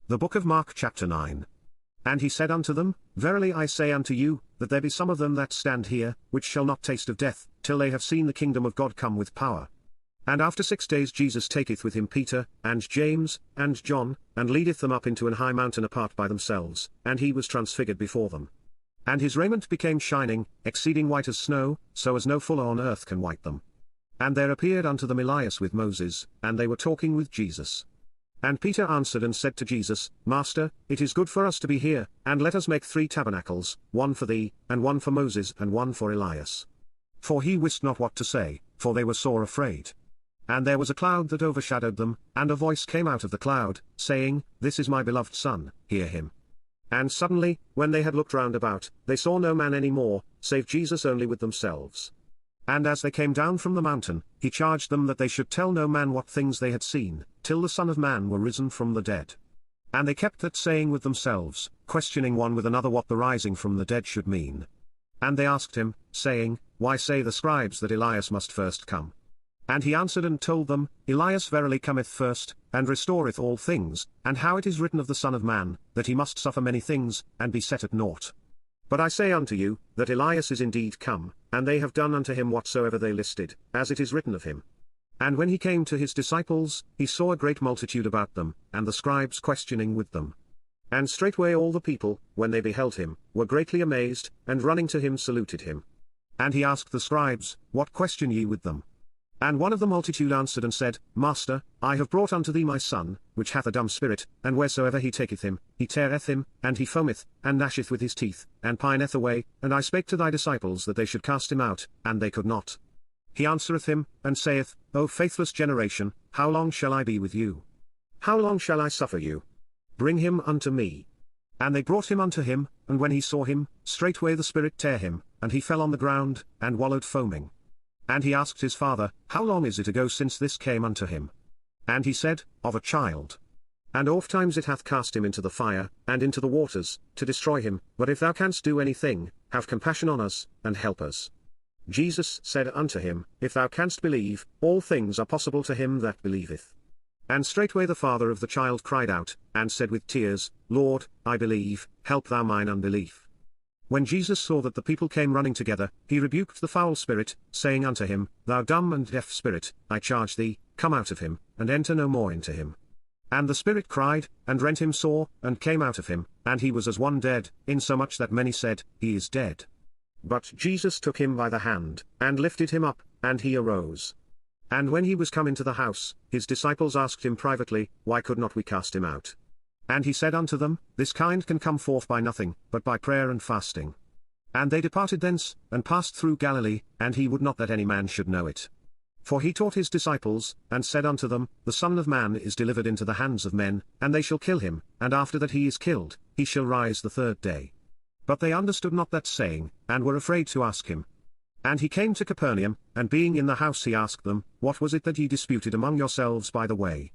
The book of Mark chapter 9. And he said unto them, Verily I say unto you, that there be some of them that stand here, which shall not taste of death, till they have seen the kingdom of God come with power. And after 6 days Jesus taketh with him Peter, and James, and John, and leadeth them up into an high mountain apart by themselves, and he was transfigured before them. And his raiment became shining, exceeding white as snow, so as no fuller on earth can white them. And there appeared unto them Elias with Moses, and they were talking with Jesus. And Peter answered and said to Jesus, Master, it is good for us to be here, and let us make 3 tabernacles, one for thee, and one for Moses, and one for Elias. For he wist not what to say, for they were sore afraid. And there was a cloud that overshadowed them, and a voice came out of the cloud, saying, This is my beloved Son, hear him. And suddenly, when they had looked round about, they saw no man any more, save Jesus only with themselves. And as they came down from the mountain, he charged them that they should tell no man what things they had seen, till the Son of Man were risen from the dead. And they kept that saying with themselves, questioning one with another what the rising from the dead should mean. And they asked him, saying, Why say the scribes that Elias must first come? And he answered and told them, Elias verily cometh first, and restoreth all things, and how it is written of the Son of Man, that he must suffer many things, and be set at naught. But I say unto you, that Elias is indeed come, and they have done unto him whatsoever they listed, as it is written of him. And when he came to his disciples, he saw a great multitude about them, and the scribes questioning with them. And straightway all the people, when they beheld him, were greatly amazed, and running to him saluted him. And he asked the scribes, What question ye with them? And one of the multitude answered and said, Master, I have brought unto thee my son, which hath a dumb spirit, and wheresoever he taketh him, he teareth him, and he foameth, and gnasheth with his teeth, and pineth away, and I spake to thy disciples that they should cast him out, and they could not. He answereth him, and saith, O faithless generation, how long shall I be with you? How long shall I suffer you? Bring him unto me. And they brought him unto him, and when he saw him, straightway the spirit tare him, and he fell on the ground, and wallowed foaming. And he asked his father, How long is it ago since this came unto him? And he said, Of a child. And ofttimes it hath cast him into the fire, and into the waters, to destroy him, but if thou canst do anything, have compassion on us, and help us. Jesus said unto him, If thou canst believe, all things are possible to him that believeth. And straightway the father of the child cried out, and said with tears, Lord, I believe, help thou mine unbelief. When Jesus saw that the people came running together, he rebuked the foul spirit, saying unto him, Thou dumb and deaf spirit, I charge thee, come out of him, and enter no more into him. And the spirit cried, and rent him sore, and came out of him, and he was as one dead, insomuch that many said, He is dead. But Jesus took him by the hand, and lifted him up, and he arose. And when he was come into the house, his disciples asked him privately, Why could not we cast him out? And he said unto them, This kind can come forth by nothing, but by prayer and fasting. And they departed thence, and passed through Galilee, and he would not that any man should know it. For he taught his disciples, and said unto them, The Son of Man is delivered into the hands of men, and they shall kill him, and after that he is killed, he shall rise the 3rd day. But they understood not that saying, and were afraid to ask him. And he came to Capernaum, and being in the house he asked them, What was it that ye disputed among yourselves by the way?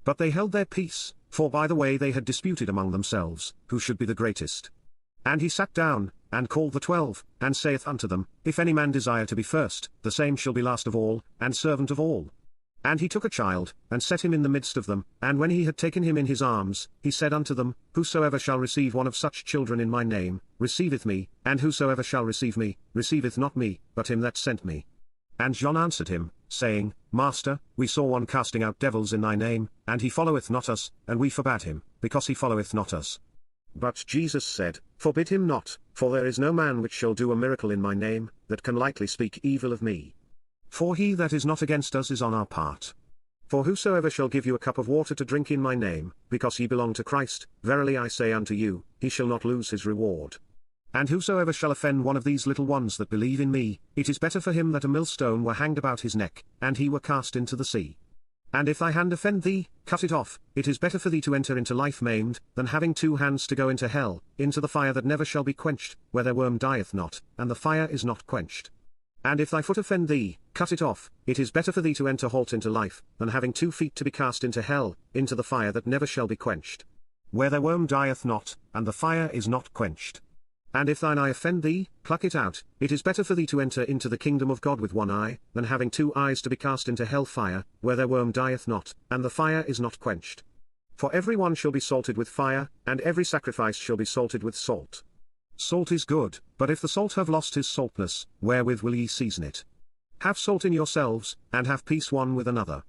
But they held their peace, for by the way they had disputed among themselves, who should be the greatest. And he sat down, and called the 12, and saith unto them, If any man desire to be first, the same shall be last of all, and servant of all. And he took a child, and set him in the midst of them, and when he had taken him in his arms, he said unto them, Whosoever shall receive one of such children in my name, receiveth me, and whosoever shall receive me, receiveth not me, but him that sent me. And John answered him, saying, Master, we saw one casting out devils in thy name, and he followeth not us, and we forbade him, because he followeth not us. But Jesus said, Forbid him not, for there is no man which shall do a miracle in my name, that can lightly speak evil of me. For he that is not against us is on our part. For whosoever shall give you a cup of water to drink in my name, because ye belong to Christ, verily I say unto you, he shall not lose his reward. And whosoever shall offend one of these little ones that believe in me, it is better for him that a millstone were hanged about his neck, and he were cast into the sea. And if thy hand offend thee, cut it off. It is better for thee to enter into life maimed, than having 2 hands to go into hell, into the fire that never shall be quenched, where their worm dieth not, and the fire is not quenched. And if thy foot offend thee, cut it off. It is better for thee to enter halt into life, than having 2 feet to be cast into hell, into the fire that never shall be quenched, where their worm dieth not, and the fire is not quenched. And if thine eye offend thee, pluck it out. It is better for thee to enter into the kingdom of God with 1 eye, than having 2 eyes to be cast into hell fire, where their worm dieth not, and the fire is not quenched. For every one shall be salted with fire, and every sacrifice shall be salted with salt. Salt is good, but if the salt have lost his saltness, wherewith will ye season it? Have salt in yourselves, and have peace one with another.